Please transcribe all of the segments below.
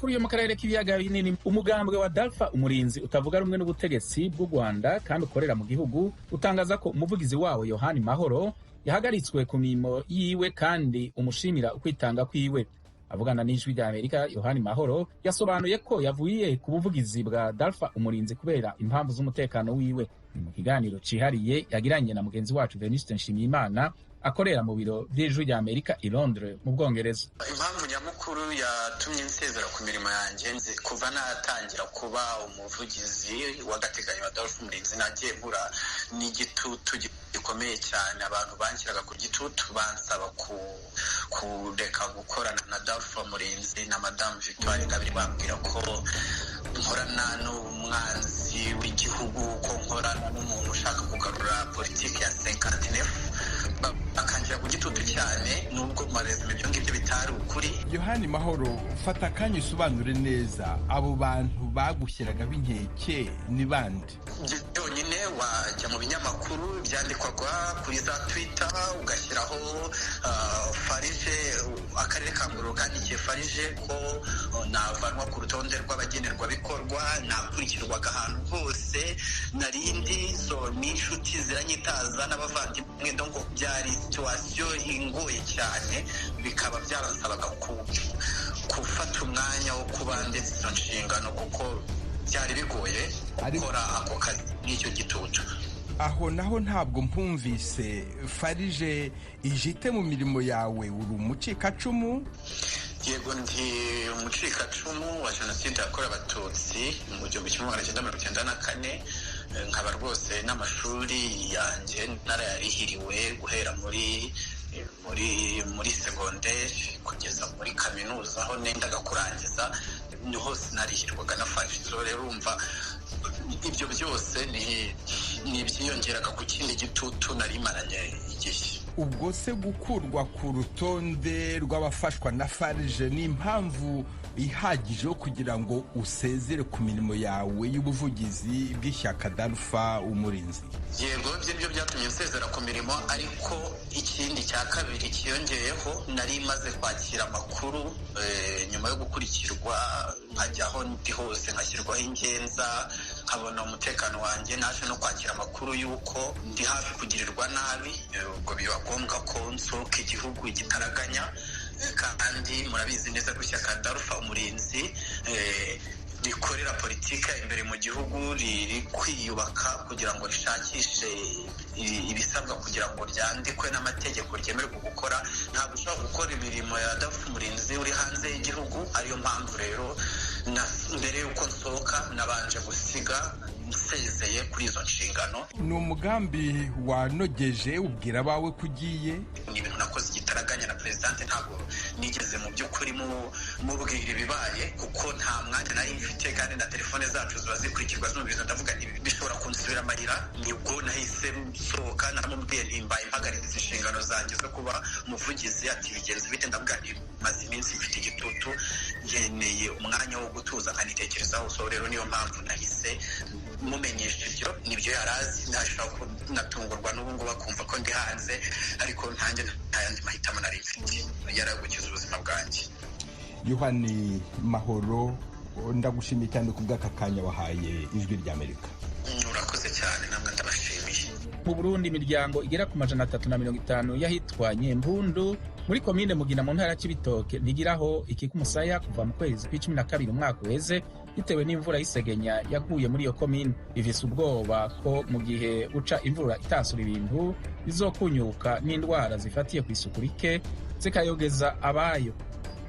makuru yo mu karere k'ibiyaga binini. Umugambwe wa Dalfa Umurinzi utavuga rumwe n'ubutegetsi bw'u Rwanda kandi ukorera mu gihugu utangaza ko umuvugizi wawo Yohani Mahoro yahagaritswe ku mirimo yiwe kandi umushimira ukwitanga kwiwe. Avugana n'ijwi rya Amerika, Yohani Mahoro yasobanuye ko yavuye ku buvugizi bwa Dalfa Umurinzi kubera impamvu z'umutekano wiwe. Mu kiganiro cihariye yagiranye na mugenzi wacu Venuste Nshimiyimana akorera mu biro by'ijwi rya Amerika i Londres mu Bwongereza. Impamvu nyamukuru yatumye nsezera ku mirimo yanjye kuva natangira kuba umuvugizi w'agateganyo wa Dalfa Umurinzi, nagiye mpura n'igitutu gikomeye cyane. Abantu banshyiraga ku gitutu bansaba kureka gukorana na Dalfa Umurinzi na Madame Victoire Ingabire, bambwira ko nkorana n'umwanzi w'igihugu, ko nkorana n'umuntu ushaka kugarura politiki ya 59. Bakangira ku gitutu cyane, nubwo marezime ibyo ngibyo bitari ukuri. Yohani Mahoro, fata akanya usobanure neza abo bantu bagushyiragaho inkeke ni bande? Byonyine wajya mu binyamakuru byandikwaga kuri za Twitter ugashyiraho Farije, akarere ka Ngororero kandikiye Farije ko navanwa ku rutonde rw'abagenerwabikorwa, nakurikirwaga ahantu hose narindi. So n'inshuti ziranyitaza n'abavandimwe, ngo byari situwasiyo ingoye cyane, bikaba byaransabaga gufata umwanya wo kuba ndetse izo nshingano, kuko byari bigoye gukora ako kazi n'icyo gitutu. Aho naho ntabwo mpumvise. Farije ijite mu mirimo yawe, uri umucikacumu? Yego, ndi umucikacumu wa jenoside yakorewe Abatutsi mu 1994. Nkaba rwose n'amashuri yanjye narayarihiriwe guhera muri segonderi kugeza muri kaminuza aho nendaga kurangiza, niho sinarihirwaga na Farije. Rero urumva ibyo byose ni ibyiyongeraga ku kindi gitutu narimaranye igihe. Ubwo se gukurwa ku rutonde rw'abafashwa na Farije ni impamvu ihagije yo kugira ngo usezere ku mirimo yawe y'ubuvugizi bw'ishyaka Dalfa Umurinzi? Yego, ibyo byatumye nsezera ku mirimo, ariko ikindi cya kabiri kiyongeyeho, nari maze kwakira amakuru nyuma yo gukurikirwa, nkajya aho ndi hose nkashyirwaho ingenza, nkabona umutekano wanjye. Naje no kwakira amakuru y'uko ndi hafi kugirirwa nabi, ubwo biba ngombwa ko nsohoka igihugu igitaraganya. Kandi murabizi neza ko ishyaka Dalfa Umurinzi rikorera politika imbere mu gihugu, riri kwiyubaka kugira ngo rishakishe ibisabwa kugira ngo ryandikwe n'amategeko ryemererwa gukora. Ntabwo ushobora gukora imirimo ya Dalfa Umurinzi uri hanze y'igihugu. Ariyo mpamvu rero mbere y'uko nsohoka nabanje gusiga nsezeye kuri izo nshingano. Ni umugambi wanogeje, ubwira abawe ko ugiye? Ni ibintu nakoze igitaraganya na Presidente, ntabwo nigeze mu by'ukuri mubwira ibibaye, kuko nta mwanya nari mfite, kandi na telefone zacu ziba zikurikirwa zumviriza. Ndavuga bishobora kunsubira amarira. Nibwo nahise nsohoka, naramubwiye ntimbaye mpagaritse inshingano zanjye zo kuba umuvugizi. Ati bigenze bite? Ndavuga nti maze iminsi mfite igitutu, nkeneye umwanya wo gutuza nkanitekerezaho. So rero niyo mpamvu nahise mumenyesha ibyo. Nibyo yarazi, ntashobora kunatungurwa n'ubu ngubu akumva ko ndi hanze, ariko ntanjye nta yandi mahitamo nari mfite, yaragukiza ubuzima bwanjye. Yohani Mahoro, ndagushimiye cyane ku bw'aka kanya wahaye ijwi rya Amerika. Urakoze cyane, namwe ndabashimiye. Mu Burundi imiryango igera ku 350 yahitwa Nyembundu muri komine Mugina mu ntara y'Cibitoke ntigiraho ikikumusaya kuva mu kwezi kwa 12 umwaka uheze, bitewe n'imvura y'isegenya yaguye muri iyo komine. Bivise ubwoba ko mu gihe uca imvura itasura ibintu bizokunyuka n'indwara zifatiye ku isuku rike zikayogeza abayo.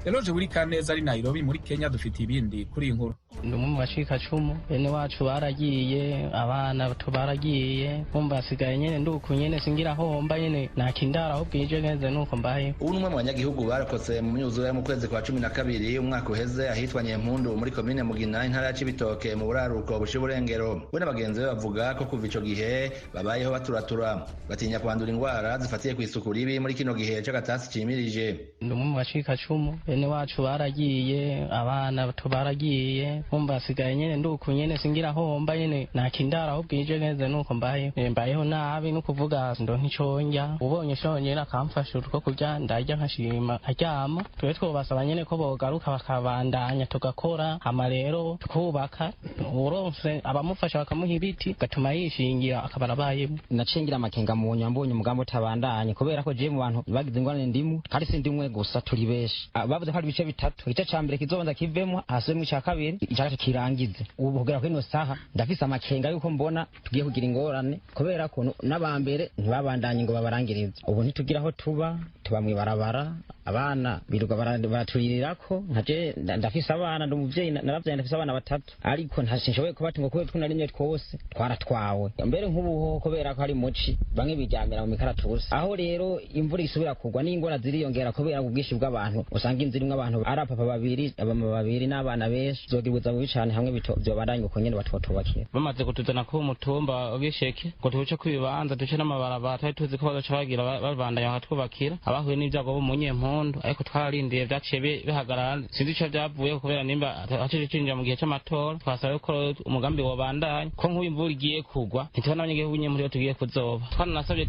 Eloge Burikaneza ari Nairobi muri Kenya dufite ibindi kuri iyi nkuru. Ni umwe mu bacikacumu, bene wacu baragiye, abana baragiye, kumva hasigaye nyene nduku nyene singira homba nyene nakindara aho bwije neza nuko mbaye. Ubu numwe mu banyagihugu barokotse mu myuzure mu kwezi kwa 12 umwaka uheze ahitwa Nyempundu muri komine Mugina intara ya Cibitoke mu buraruko bushiburengero. We n'abagenzi be bavuga ko kuva ico gihe babayeho baturatura, batinya kwandura indwara zifatiye ku isuku ribi muri kino gihe c'agatasi cimirije. Ni umwe mu bacikacumu, bene wacu baragiye, abana baragiye, baragiye nkumva asigaye nyene nduku nyene singira homba nyene nakindara aho bwije neze nuko mbayeho nabi no kuvuga ndo nticonja ubonye shonyera akamfasha utwo kurya ndarya nkashima aryama twe twobasaba nyene ko bogaruka bakabandanya tugakora hama rero tukubaka uronse abamufasha bakamuha ibiti gatuma yishingira akabarabayemo nacengira amakenga mu nyambonye umugambo utabandanye kubera ko je mu bantu bagize ingorane ndimu kandi sindimwe gusa turi beshi bavuze ko ari ibice bitatu igice ca mbere kizobanza kivemo hasubiremo ica kabiri ica gatatu kirangize ubu kugera kuri ino saha ndafise amakenga yuko mbona tugiye kugira ingorane kubera ko n'abambere ntibabandanye ngo babarangirize ubu ntitugira aho tuba mw'ibarabara abana biruka baraturirako nkaje ndafise abana ndi umuvyeyi naravyaye ndafise abana batatu ariko ntashoboye kubati ngo kubera tunarimye twose twaratwawe mbere nk'ubuho kubera ko ari muci bamwe biryamira mu mikaratusi aho rero imvura isubira kugwa n'ingora ziriyongera kubera ubwinshi bw'abantu usanga inzu irimwo abantu ari papa babiri abama babiri n'abana benshi zogibuza bubi cane hamwe byobandanye uko nyene batubakira bamaze kutuzana ko umutumba w'Gisheke ngo tuce kwibanza duce n'amabarabara twari tuzi ko bazoca bagira babandanya bakatwubakira abahuye n'ibyago bo mu Nyempundu ariko twararindiye byaciye bihagarara sinzi ico byavuye kubera nimba hacije cinjira mu gihe c'amatora twasaba ko umugambi wobandanya ko nk'uyu imvura igiye kugwa ntitubona abanyagihugu Nyempundu tugiye kuzoba twanasabye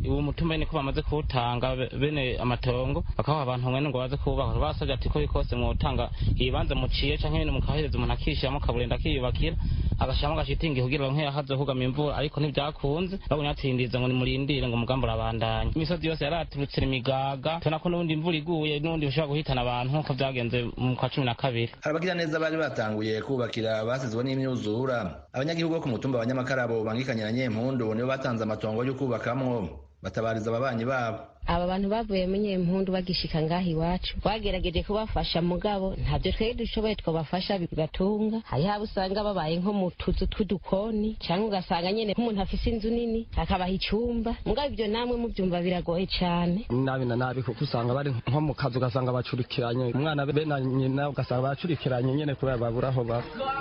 uwo mutumba nyene ko bamaze kuwutanga bene amatongo bakaha abantu mwene ngo baze kubaka basabye ati ko bikose mwotanga ibibanza muciye canke nyene mukahereza umuntu akishiramo kaburenda akiyubakira agashiramo agashitingi kugira ngo haze kugama imvura ariko ntibyakunze babonye atindiza ngo nimurindire ngo umugambi urabandanya imisozi yose yaraturutse imigaga tubona ko n'ubundi imvura iguye n'ubundi bishobora guhitana abantu nk'uko byagenze mu kwa 12 hari abagira neza bari batanguye kubakira basizwe n'imyuzura abanyagihugu bo ku mutumba wa Nyamakarabo bangikanye na Nyempundu nibo batanze amatongo yo kubakamwo batabariza ababanyi babo aba bantu bavuye mu Nyempundu bagishika ngaho iwacu bagerageje kubafasha mugabo ntabyo twari dushoboye twabafasha bigatunga hari haba usanga babaye nko mu tuzu tw'udukoni cyangwa ugasanga nyene nk'umuntu afise inzu nini akabaha icumba mugabo ibyo namwe mubyumva biragoye cyane nabi na nabi kuko usanga bari nko mu kazu ugasanga bacurikiranye umwana bena nyina ugasanga bacurikiranye nyene kubera baburaho ba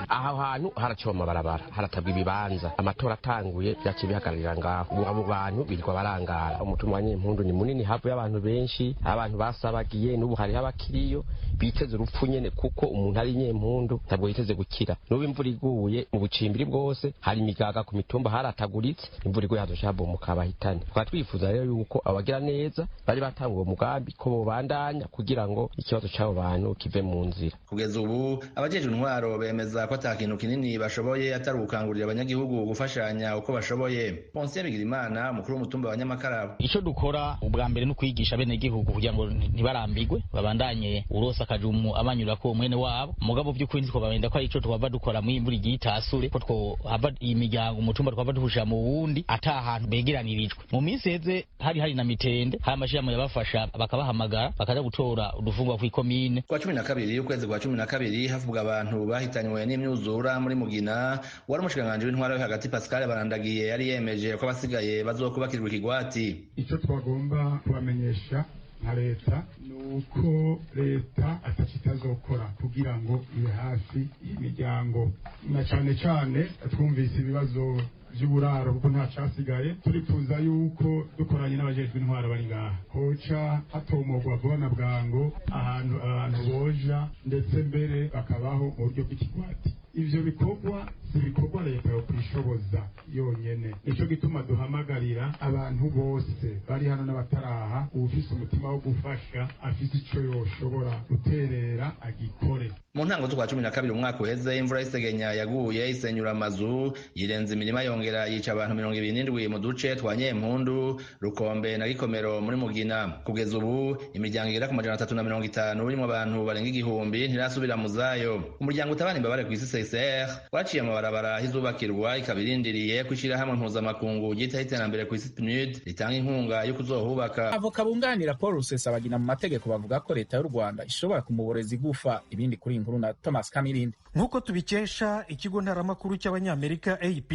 aho hantu haracoma barabara haratabwa ibibanza amatora atanguye byakibihagarira ngaho abo bantu birwa barangara umutumwa wa Nyempundu ni munini havuye abantu benshi abantu basabagiye n'ubu hari abakiriyo biteze urupfu nyene kuko umuntu ari Nyempundu ntabwo yiteze gukira n'ubu imvura iguye mu bucimbiri bwose hari imigaga ku mitumba harataguritse imvura iguye hazoshabo mukabahitane kwa twifuza rero yuko abagira neza bari batanguye umugambi ko bobandanya kugira ngo ikibazo cy'abo bantu kive mu nzira kugeza ubu abajejwe intwaro bemeza ko atakintu kinini bashoboye atari gukangurira abanyagihugu gufashanya uko bashoboye Ponsier Bigirimana mukuru w'umutumba wa Nyamakarabo ico dukora ubwa mbere no kwigisha bene gihugu kugira ngo ntibarambigwe babandanye urosa kajumu abanyura ko mwene wabo mugabo by'ukuri ndiko babenda ko ico twava dukora mu imvura igitasure ko two hava imiryango umutumba twava duhusha mu wundi atahantu begeranirijwe mu minsi heze hari na mitende hari amashiramo yabafasha bakabahamagara bakaza gutora udufungwa ku ikomine kwa 12 ukwezi kwa 12 havuga abantu bahitanywe n'imyuzura muri Mugina wari umushikanganje w'intwara yo hagati Pascal Barandagiye yari yemeje ko basigaye bazokubakirwa ikigwati icyo twagomba kubamenyesha nka leta nuko leta atazokora kugira ngo ibe hafi y'imiryango na cyane twumvise ibibazo by'uburaro kuko nta cyasigaye turifuza yuko dukoranye n'abajejwe intwara bari ngaha hoca hatomogwa vuba na bwango ahantu abantu boja ndetse mbere bakabaho mu buryo bw'ikigwati ivyo bikorwa si bikorwa leta yo kwishoboza yonyene nico gituma duhamagarira abantu bose bari hano n'abataraha ufise umutima wo gufasha afise ico yoshobora guterera agikore mu ntango z'ukwa 12 umwaka uheze imvura y'isegenya yaguye isenyura amazu yirenze imirima yongera yica abantu 27 mu duce twa Nyempundu Rukombe na Gikomero muri Mugina kugeza ubu imiryango igera ku 350 irimo abantu barenga igihumbi ntirasubira mu zayo umuryango utabana imbabare ku isi CSR waciye amabarabara hizubakirwa ikabirindiriye kwishira hamwe mpuzamakungu gita iterambere ku isi PNUD ritanga inkunga yo kuzohubaka avoka bunganira Paul Rusesabagina mu mategeko bavuga ko leta y'u Rwanda ishobora kumuboreza igufa ibindi kuri inkuru na Thomas Kamirindi nk'uko tubikesha ikigo ntaramakuru cy'abanyamerika AP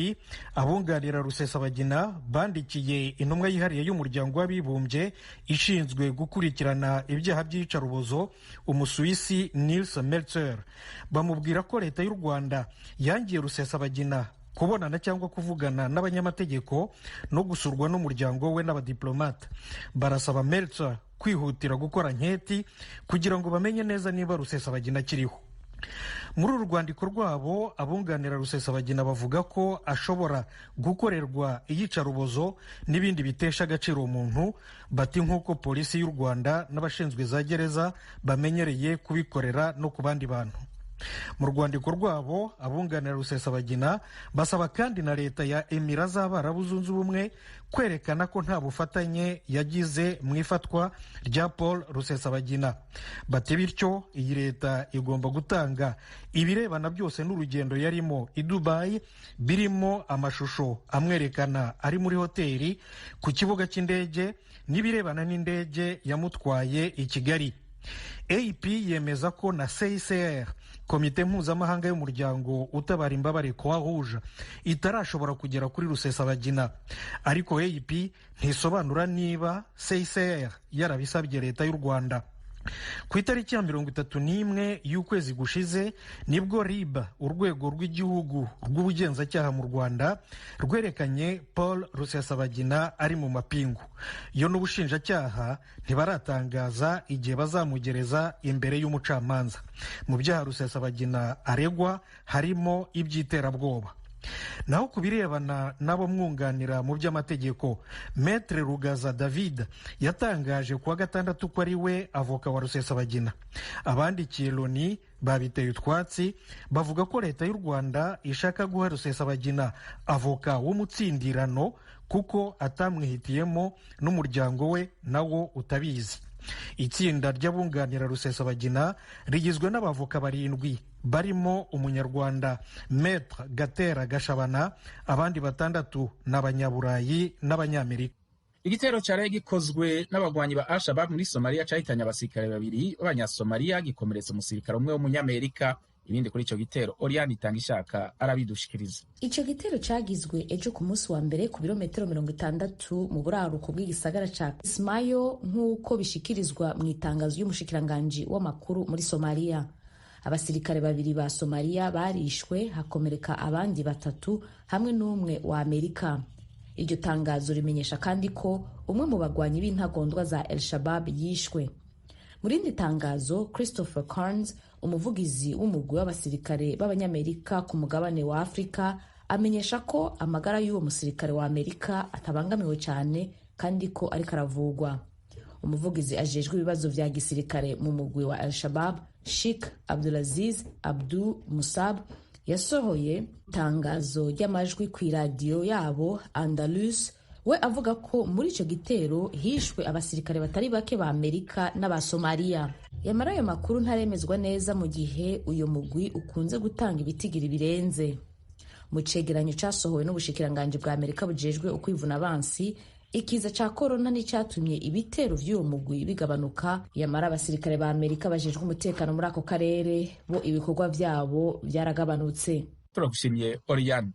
abunganira Rusesabagina bandikiye intumwa yihariye y'umuryango w'abibumbye ishinzwe gukurikirana ibyaha by'iyicarubozo umusuwisi Nils Melzer bamubwira ko leta y'u Rwanda yangiye Rusesabagina kubonana cyangwa kuvugana n'abanyamategeko no gusurwa n'umuryango we n'abadiplomate barasaba Melzer kwihutira gukora nketi kugira ngo bamenye neza niba Rusesabagina kiriho muri uru rwandiko rwabo abunganira Rusesabagina bavuga ko ashobora gukorerwa iyicarubozo n'ibindi bitesha agaciro umuntu, bati nk'uko polisi y'u Rwanda n'abashinzwe za gereza bamenyereye kubikorera no ku bandi bantu. Mu rwandiko rwabo abunganira Rusesabagina basaba kandi na leta ya Emira z'Abarabu Zunze Ubumwe kwerekana ko nta bufatanye yagize mu ifatwa rya Paul Rusesabagina. Bati bityo iyi leta igomba gutanga ibirebana byose n'urugendo yarimo i Dubai, birimo amashusho amwerekana ari muri hoteli, ku kibuga cy'indege, n'ibirebana n'indege yamutwaye i Kigali. AP yemeza ko na CICR, komite mpuzamahanga y'umuryango utabara imbabare Croix Rouge, itarashobora kugera kuri Rusesabagina, ariko AP ntisobanura niba CICR yarabisabye leta y'u Rwanda. Ku itariki ya 31 y'ukwezi gushize nibwo RIB, urwego rw'igihugu rw'ubugenzacyaha mu Rwanda, rwerekanye Paul Rusesabagina ari mu mapingu. Yo n'ubushinjacyaha ntibaratangaza igihe bazamugereza imbere y'umucamanza. Mu byaha Rusesabagina aregwa harimo iby'iterabwoba. Naho ku birebana n'abo mwunganira mu by'amategeko, Maître Rugaza David yatangaje kuwa gatandatu ko ari we avoka wa Rusesabagina. Abandikiye Loni babiteye utwatsi, bavuga ko leta y'u Rwanda ishaka guha Rusesabagina avoka w'umutsindirano kuko atamwihitiyemo n'umuryango we nawo utabizi. Itsinda ry'abunganira Rusesabagina rigizwe n'abavoka 7 barimo umunyarwanda Maître Gatera Gashabana, abandi 6 n'abanyaburayi n'abanyamerika. Igitero cyari gikozwe n'abagwanyi ba Al-Shabaab muri Somalia cyahitanye abasirikare 2 b'Abanyasomaliya, gikomeretsa umusirikare umwe w'umunyamerika. Ibindi kuri icyo gitero Oriane Itangishaka arabidushikiriza. Icyo gitero cyagizwe ejo ku munsi wa mbere ku birometero 60 mu buraruko bw'igisagara ca Kismayo, nk'uko bishikirizwa mu itangazo y'umushikiranganji w'amakuru muri Somalia. Abasirikare 2 ba Somalia barishwe, hakomereka abandi 3 hamwe n'umwe wa Amerika. Iryo tangazo rimenyesha kandi ko umwe mu bagwanyi b'intagondwa za El-Shabaab yishwe. Muri indi tangazo, Christopher Carnes, umuvugizi w'umugwi w'abasirikare b'Abanyamerika ku mugabane wa Afrika, amenyesha ko amagara y'uwo musirikare wa Amerika atabangamiwe cyane kandi ko ariko aravugwa. Umuvugizi ajejwe ibibazo vya gisirikare mu mugwi wa Al-Shabaab, Sheikh Abdulaziz Abdu Musab, yasohoye itangazo ry'amajwi ku iradiyo yabo Andalus, we avuga ko muri icyo gitero hishwe abasirikare batari bake ba Amerika n'Abasomaliya. Yamara ayo makuru ntaremezwa neza mu gihe uyu mugwi ukunze gutanga ibitigiri birenze. Mu cegeranyo cyasohowe n'ubushikiranganji bwa Amerika bujejwe ukwivuna abansi, ikiza ca corona n'icyatumye ibitero vy'uwo mugwi bigabanuka. Yamara abasirikare ba Amerika bajejwe umutekano muri ako karere bo ibikorwa vyabo byaragabanutse. Turagushimye Oriane.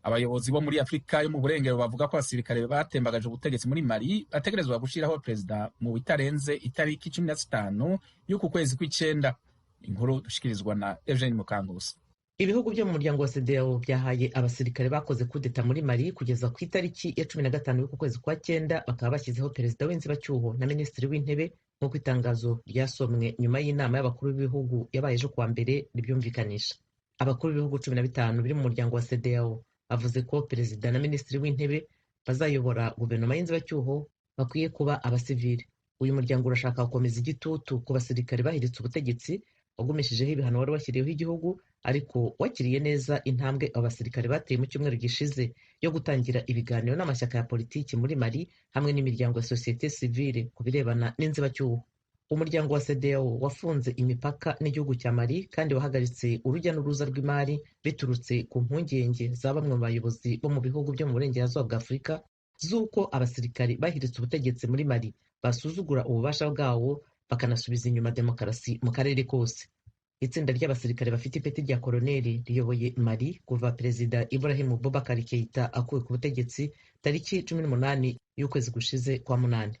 Abayobozi bo muri Afrika yo mu burengero bavuga ko abasirikare batembagaje ubutegetsi muri Mali bategerezwa gushiraho perezida mu bitarenze itariki 15 y'uku kwezi kw'icenda. Inkuru dushikirizwa na Eugene Mukangusi. Ibihugu byo mu muryango wa CEDEAO byahaye abasirikare bakoze kudeta muri Mali kugeza ku itariki ya 15 y'uku kwezi kwa 9, bakaba bashyizeho perezida w'inzibacyuho na minisitiri w'intebe, nk'uko itangazo ryasomwe nyuma y'inama y'abakuru b'ibihugu yabaye ejo kuwa mbere ribyumvikanisha. Abakuru b'ibihugu 15 biri mu muryango wa CEDEAO bavuze ko perezida na minisitiri w'intebe bazayobora guverinoma y'inzibacyuho bakwiye kuba abasivili. Uyu muryango urashaka gukomeza igitutu ku basirikare bahiritse ubutegetsi, wagumishijeho ibihano wari washyiriyeho igihugu, ariko wakiriye neza intambwe abasirikare bateye mu cyumweru gishize yo gutangira ibiganiro n'amashyaka ya politiki muri Mali hamwe n'imiryango ya societe civile ku birebana n'inzibacyuho. Umuryango wa CEDEAO wafunze imipaka n'igihugu cya Mali kandi wahagaritse urujya n'uruza rw'imari biturutse ku mpungenge za bamwe mu bayobozi bo mu bihugu byo mu burengerazuba bwa Afurika z'uko abasirikari bahiritse ubutegetsi muri Mali basuzugura ububasha bwawo bakanasubiza inyuma demokarasi mu karere kose. Itsinda ry'abasirikare bafite ipeti rya koloneli riyoboye Mali kuva perezida Ibrahim Boubacar Keita akuwe ku butegetsi tariki 18 y'ukwezi gushize kwa 8.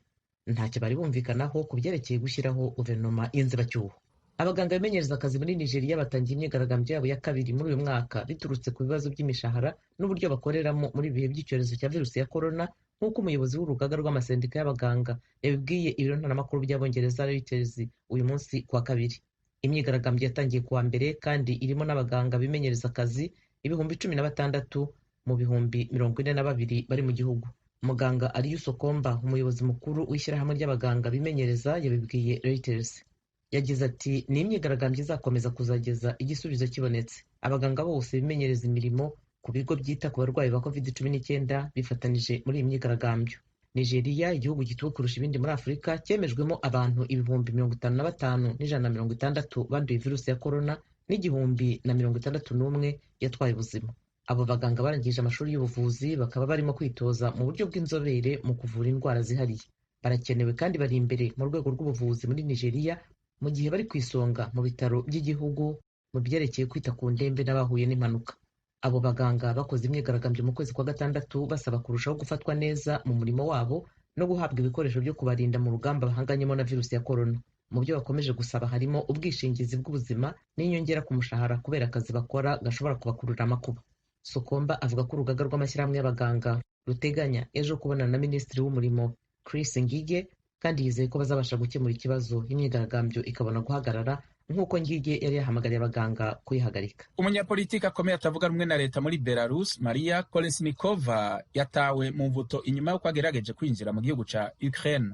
Ntacyo bari bumvikanaho ku byerekeye gushyiraho guverinoma y'inzibacyuho. Abaganga bimenyereza akazi muri Nigeria batangiye imyigaragambyo yabo ya kabiri muri uyu mwaka biturutse ku bibazo by'imishahara n'uburyo bakoreramo muri ibihe by'icyorezo cya virusi ya corona, nk'uko umuyobozi w'urugaga rw'amasendika y'abaganga yabibwiye ibiro ntaramakuru by'Abongereza Reuters uyu munsi kuwa kabiri. imyigaragambyo yatangiye kuwa mbere kandi irimo n'abaganga bimenyereza akazi ibihumbi 16 mu bihumbi 42 bari mu gihugu. Muganga Aliyu Sokomba, umuyobozi mukuru w'ishyirahamwe ry'abaganga bimenyereza, yabibwiye Reuters. Yagize ati ni imyigaragambyo izakomeza kuzageza igisubizo kibonetse. Abaganga bose bimenyereza imirimo ku bigo byita ku barwayi ba COVID-19 bifatanije muri iyi myigaragambyo. Nigeria, igihugu gituwe kurusha ibindi muri Afurika, cyemejwemo abantu ibihumbi 55,160 banduye virusi ya corona n'igihumbi na 61 yatwaye ubuzima. Abo baganga barangije amashuri y'ubuvuzi bakaba barimo kwitoza mu buryo bw'inzobere mu kuvura indwara zihariye. Barakenewe kandi bari imbere mu rwego rw'ubuvuzi muri Nigeria mu gihe bari ku isonga mu bitaro by'igihugu mu byerekeye kwita ku ndembe n'abahuye n'impanuka. Abo baganga bakoze imyigaragambyo mu kwezi kwa gatandatu basaba kurushaho gufatwa neza mu murimo wabo no guhabwa ibikoresho byo kubarinda mu rugamba bahanganyemo na virusi ya corona. Mu byo bakomeje gusaba harimo ubwishingizi bw'ubuzima n'inyongera ku mushahara kubera akazi bakora gashobora kubakurura amakuba. Sokomba avuga ko urugaga rw'amashyirahamwe y'abaganga ruteganya ejo kubonana na Minisitiri w'Umurimo Chris Ngige kandi yizeye ko bazabasha gukemura ikibazo imyigaragambyo ikabona guhagarara nk'uko Ngige yari yahamagariye abaganga kuyihagarika. Umunyapolitiki akomeye atavuga rumwe na leta muri Belarus, Maria Kolesnikova, yatawe mu mvuto inyuma y'uko agerageje kwinjira mu gihugu ca Ukraine.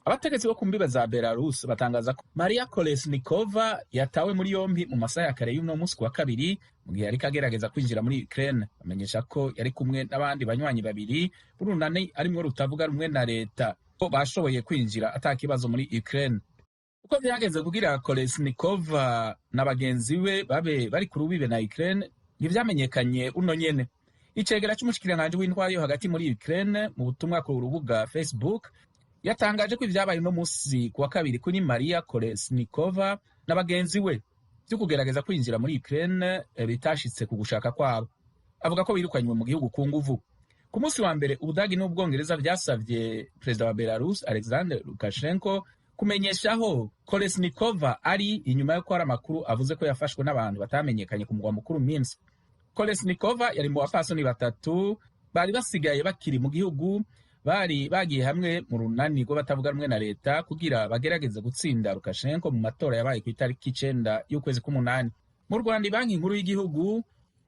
Abategetsi bo ku mbibe za Belarus batangaza ko Maria Kolesnikova yatawe muri yombi mu masaha ya kare y'uno munsi wa kabiri mu gihe yariko agerageza kwinjira muri Ukraine. Bamenyesha ko yari kumwe n'abandi banywanyi babiri b'urunani arimwo rutavuga rumwe na leta ko bashoboye kwinjira atakibazo muri Ukraine. Uko byageze kugira Kolesnikova na bagenzi we babe bari ku rubibe na Ukraine ntivyamenyekanye uno nyene. Icegera c'umushikiranganji w'intwari yo hagati muri Ukraine mu butumwa ku rubuga Facebook yatangaje ko ivyabaye no musi kuwa kabiri kuri Maria Kolesnikova na bagenzi we byo kugerageza kwinjira muri Ukraine bitashitse ku gushaka kwabo. Avuga ko birukanywe mu gihugu ku nguvu. Ku munsi wa mbere Ubudagi n'Ubwongereza vyasavye perezida wa Belarus Alexander Lukashenko kumenyeshaho Kolesnikova ari inyuma yo kwara amakuru avuze ko yafashwe n'abantu batamenyekanye ku mugwa mukuru Minsk. Kolesnikova yari mu bapfasoni batatu bari basigaye bakiri mu gihugu bari bagiye hamwe mu runani rw'abatavuga rumwe na leta kugira bagerageze gutsinda Lukashenko mu matora yabaye ku itariki 9 y'ukwezi k'umunani. Mu Rwanda, banki nkuru y'igihugu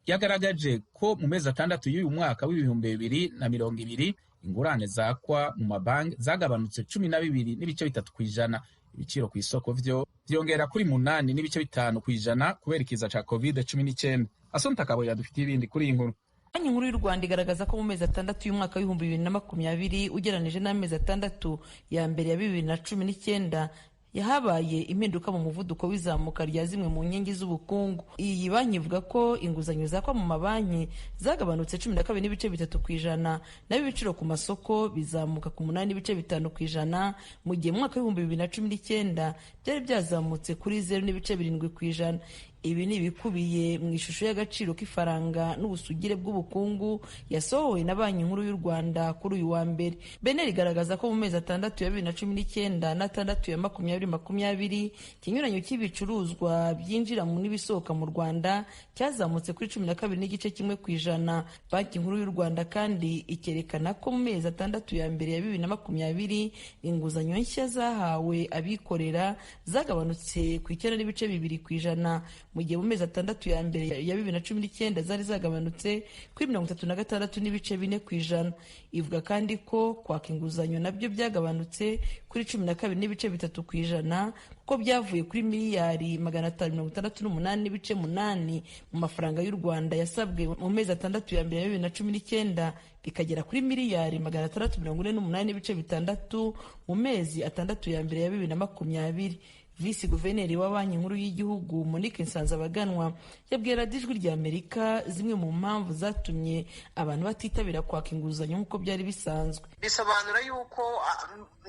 yagaragaje ko mu mezi 6 y'uyu mwaka w'ibihumbi 2020 ingurane zakwa mu mabanki zagabanutse 12.3%. Ibiciro ku isoko vyo vyongera kuri 8.5% kubera ikiza ca COVID-19. Asonta Kabo yadufitiye ibindi kuri iyi nkuru. Banki nkuru y'u Rwanda igaragaza ko mu mezi 6 y'umwaka w'ibihumbi 2020 ugereranije n'amezi 6 ya mbere ya 2019 yahabaye impinduka mu muvuduko w'izamuka rya zimwe mu nkingi z'ubukungu. Iyi banki ivuga ko inguzanyo zakwa mu mabanki zagabanutse 12.3%, naho ibiciro ku masoko bizamuka ku 8.5%, mu gihe mu mwaka w'ibihumbi 2019 byari byazamutse kuri 0.7%. Ibi ni ibikubiye mu ishusho y'agaciro k'ifaranga n'ubusugire bw'ubukungu yasohowe na Banki Nkuru y'u Rwanda kuri uyu wa mbere. BNR igaragaza ko mu mezi 6 ya 2019 na 6 ya 2020 ikinyuranyo cy'ibicuruzwa byinjira mu n'ibisohoka mu Rwanda cyazamutse kuri 12.1%. Banki Nkuru y'u Rwanda kandi ikerekana ko mu mezi 6 ya mbere ya 2020 inguzanyo nshya zahawe abikorera zagabanutse ku 9.2%. Mu gihe mu mezi 6 ya mbere ya 2019 zari zagabanutse kuri 36.4%. Ivuga kandi ko kwaka inguzanyo nabyo byagabanutse kuri 12.3% kuko byavuye kuri miliyari 568.8 mu mafaranga y'u Rwanda yasabwe mu mezi 6 ya mbere ya 2019 bikagera kuri miliyari 648.6 mu mezi 6 ya mbere ya 2020. Visi Guverineri wa Banki Nkuru y'Igihugu Monique Nsanzabaganwa yabwiye radiyo Ijwi ry'Amerika zimwe mu mpamvu zatumye abantu batitabira kwaka inguzanyo nk'uko byari bisanzwe. Bisobanura yuko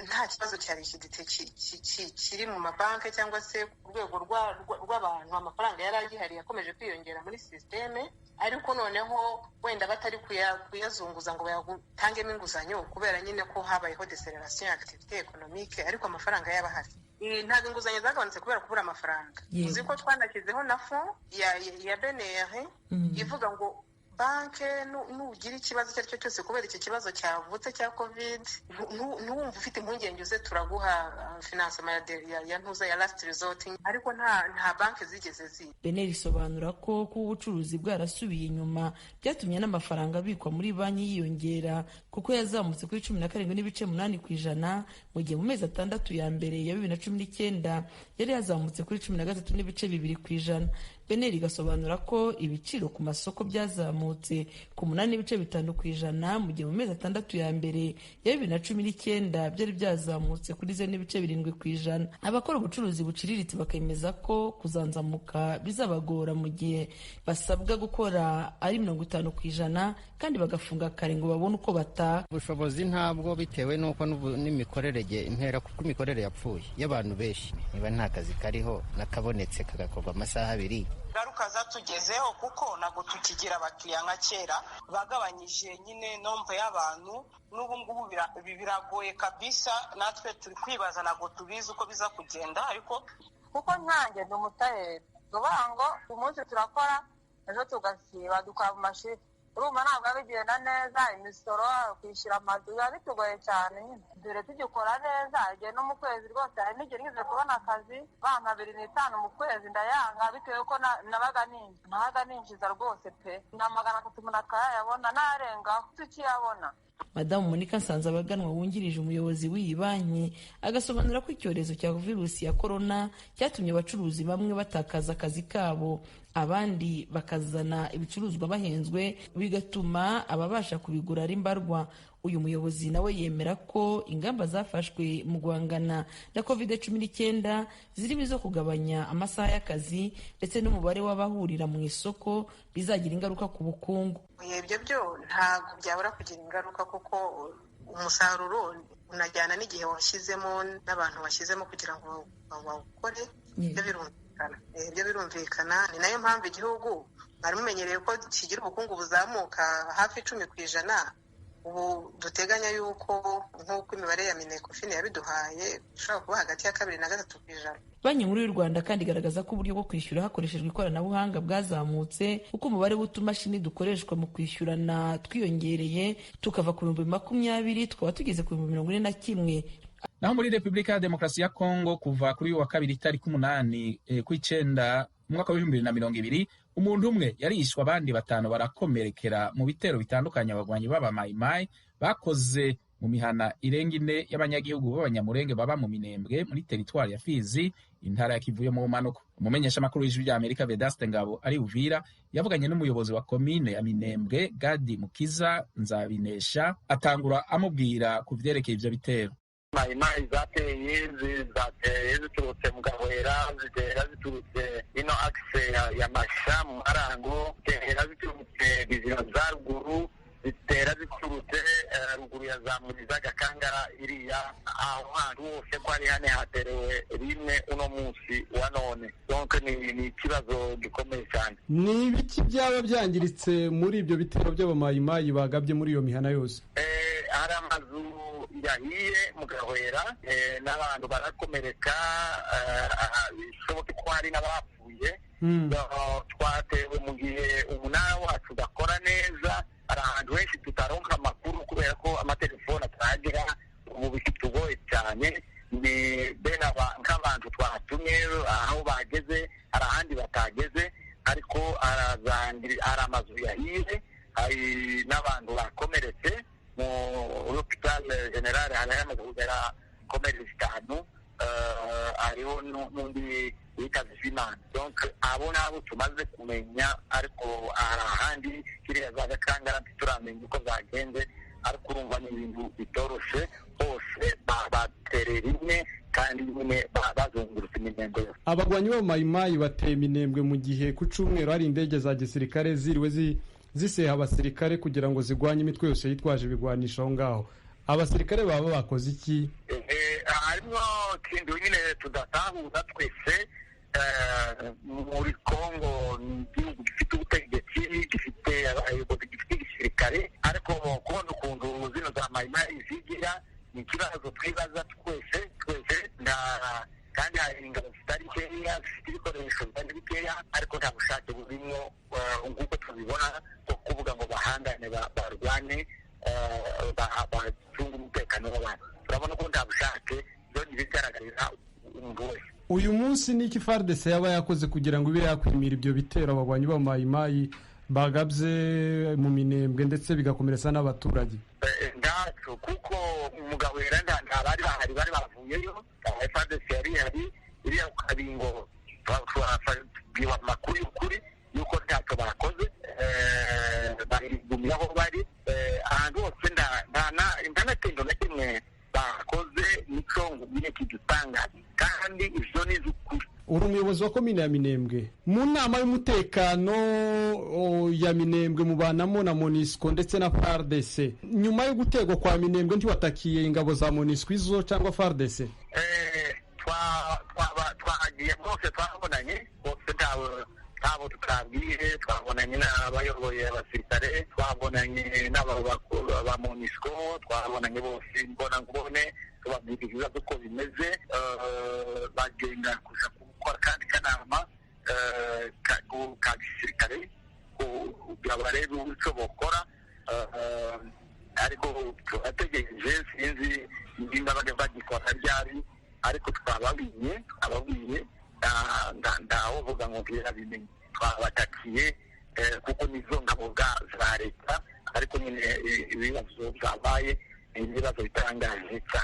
nta kibazo cyari kiri mu mabanki cyangwa se ku rwego rw'abantu, amafaranga yari agihari yakomeje kwiyongera muri systeme, ariko noneho wenda batari kuyazunguza ngo bayatangemo inguzanyo kubera nyine ko habayeho deceleration activité économique, ariko amafaranga yabahari. Ntabwo inguzanyo zagabanutse kubera kubura amafaranga. Uzi ko twanashyizeho na fond ya BNR ivuga ngo banke nugira ikibazo icyo ari cyo cyose kubera iki kibazo cyavutse cya covid ntuwumva ufite impungenge uze turaguha finansema ya ntuza ya last resort, ariko nta banke zigeze ziba. Beneri isobanura ko kuba ubucuruzi bwarasubiye inyuma byatumye n'amafaranga abikwa muri banki yiyongera kuko yazamutse kuri 17.8% mu gihe mu mezi 6 ya mbere ya 2019 yari yazamutse kuri 13.2%. Beneri igasobanura ko ibiciro ku masoko byazamutse ku 8.5% mu gihe mu mezi 6 ya mbere ya 2019 byari byazamutse kuri 7.7%. Abakora ubucuruzi buciriritse bakemeza ko kuzanzamuka bizabagora mu gihe basabwa gukora ari 50% kandi bagafunga kare ngo babone uko bataha. Ubushobozi ntabwo bitewe n'uko n'imikorere impera kuko imikorere yapfuye y'abantu benshi, niba nta kazi kariho nakabonetse kagakorwa amasaha 2. Garuka zatugezeho kuko ntabwo tukigira abakiriya nka kera, bagabanyije nyine nombre y'abantu, n'ubu ngubu biragoye kabisa. Natwe turi kwibaza, ntabwo tubizi uko biza kugenda, ariko kuko nkanjye ndi umutayeri tuvuga ngo umunsi turakora ejo tugasiba dukora mu mashini, urumva ntabwo bigenda neza, imisoro kwishyura amazu biba bitugoye cyane nyine. Dore tugikora neza igihe no mu kwezi rwose hari n'igihe ngize kubona akazi bampa 2,500 mu kwezi ndayanga bitewe ko nabaga ninjiza rwose pe na 300 umuntu akayabona narengaho tukiyabona. Madamu Monica Nsanzabaganwa wungirije umuyobozi w'iyi banki agasobanura ko icyorezo cya virusi ya corona cyatumye abacuruzi bamwe batakaza akazi kabo, abandi bakazana ibicuruzwa bahenzwe bigatuma ababasha kubigura ari mbarwa. Uyu muyobozi nawe yemera ko ingamba zafashwe mu guhangana na COVID-19 zirimo izo kugabanya amasaha y'akazi ndetse n'umubare w'abahurira mu isoko bizagira ingaruka ku bukungu. Ibyo byo ntabwo byabura kugira ingaruka kuko umusaruro unajyana n'igihe washyizemo n'abantu washyizemo kugira ngo bawukore. Ibyo birumvikana, ni nayo mpamvu igihugu mwari mumenyereye ko kigira ubukungu buzamuka hafi 10%. Ubu duteganya yuko nk'uko imibare ya Minecofin yabiduhaye ishobora kuba hagati ya 2 na 3%. Banki Nkuru y'u Rwanda kandi igaragaza ko uburyo bwo kwishyura hakoreshejwe ikoranabuhanga bwazamutse kuko umubare w'utumashini dukoreshwa mu kwishyurana twiyongereye tukava ku 2020 tukaba tugeze ku 2041. Naho muri Repubulika ya Demokarasi ya Kongo kuva kuri wa kabiri tariki 8 kw'icenda umwaka wa 2020 umuntu umwe yarishwe, abandi 5 barakomerekera mu bitero bitandukanye abagwanyi b'aba Mai bakoze mu mihana irenga 4 y'abanyagihugu b'abanyamurenge baba mu Minembwe muri teritwari ya Fizi, intara ya Kivu yo mu manuko. Umumenyesha makuru w'ijwi rya Amerika Vedaste Ngabo ari Uvira yavuganye n'umuyobozi wa komine ya Minembwe Gadi Mukiza Nzabinesha atangura amubwira ku vyerekeye ivyo bitero. Mai zateye ziturutse mu Gahwera, zitera ziturutse ino akse ya Masha mu Marango, zitera ziturutse bizira za ruguru, zitera ziturutse ruguru ya za Muniza Gakangara iriya aho hantu hose ko ari hane haterewe rimwe uno munsi wa none. Donc ni ikibazo gikomeye cyane. Ni ibiki byaba byangiritse muri ibyo bitero by'abamayimayi bagabye muri iyo mihana yose? Hari amazu yahiye mu Gahwera, n'abantu barakomereka, bishoboke ko hari n'abapfuye. Twatewe mu gihe umunara wacu udakora neza, hari ahantu henshi tutaronka amakuru kubera ko amatelefone atagera, ubu bitugoye cyane. Ni bene nk'abantu twatumye aho bageze hari ahandi batageze, ariko hari amazu yahiye, hari n'abantu bakomeretse mu hospital general, hari amaze kugera komeretse 5, hariho n'undi witaze Imana. Donc abo nabo tumaze kumenya, ariko hari ahandi kiriya za Gakangara turamenya uko zagenze, ariko urumva ni ibintu bitoroshe hose baterera rimwe kandi nyine bazungurutse Minembwe. Abagwanyi b'amayimayi bateye Minembwe mu gihe ku cyumweru hari indege za gisirikare ziriwe ziseha abasirikare kugira ngo zigwanye imitwe yose yitwaje ibigwanisha aho ngaho. Abasirikare baba bakoze iki? Harimo kintu nyine tudatahura twese. Muri Kongo ni igihugu gifite ubutegetsi, gifite abayobozi, gifite igisirikare, ariko kubona ukuntu zino za mayimayi zigira ni ikibazo twibaza twese kandi hari ingabo zitari nkeya, zifite ibikoresho bitari bikeya, ariko nta bushake burimo nk'uko tubibona bwo kuvuga bacunga umutekano w'abantu. Turabona ko nta bushake byongeye bigaragarira umuntu wese. Uyu munsi ni iki FARDC yaba yakoze kugira ngo ibe yakwimira ibyo bitero abagwanyi ba mayimayi bagabye mu Minembwe ndetse bigakomeretsa n'abaturage? Ndacu kuko umugabo yeranda ntabari bari bavuyeyo, FARDC yari iriya ku Kabingo twabwiwe amakuru y'ukuri yuko ntacyo bakoze, barigumye aho bari ahantu hose ntanatendo na kimwe bakoze nico ngumye kidutangaza kandi ivyo ni ukuri. Uri umuyobozi wa komine ya Minembwe, mu nama y'umutekano ya Minembwe mubanamo na MONUSCO ndetse na FARDC, nyuma yo gutegwa kwa Minembwe ntiwatakiye ingabo za MONUSCO izo cyangwa FARDC? Twagiye bose twabonanye bose ntabo tukabwiye, twabonanye n'abayoboye abasirikare, twabonanye n'abakuru ba MONUSCO, twabonanye bose mbone tubabwira ibibazo uko bimeze, bagenda kuja gukora kandi kanama ka gisirikare kugira barebe icyo bokora, ariko turategereje sinzi nimba bagikora ryari, ariko twababwiye ndavuga ngo birabimenye, twabatakiye kuko nizo ngabo za leta, ariko nyine ibibazo byabaye ibibazo bitangaje cyane.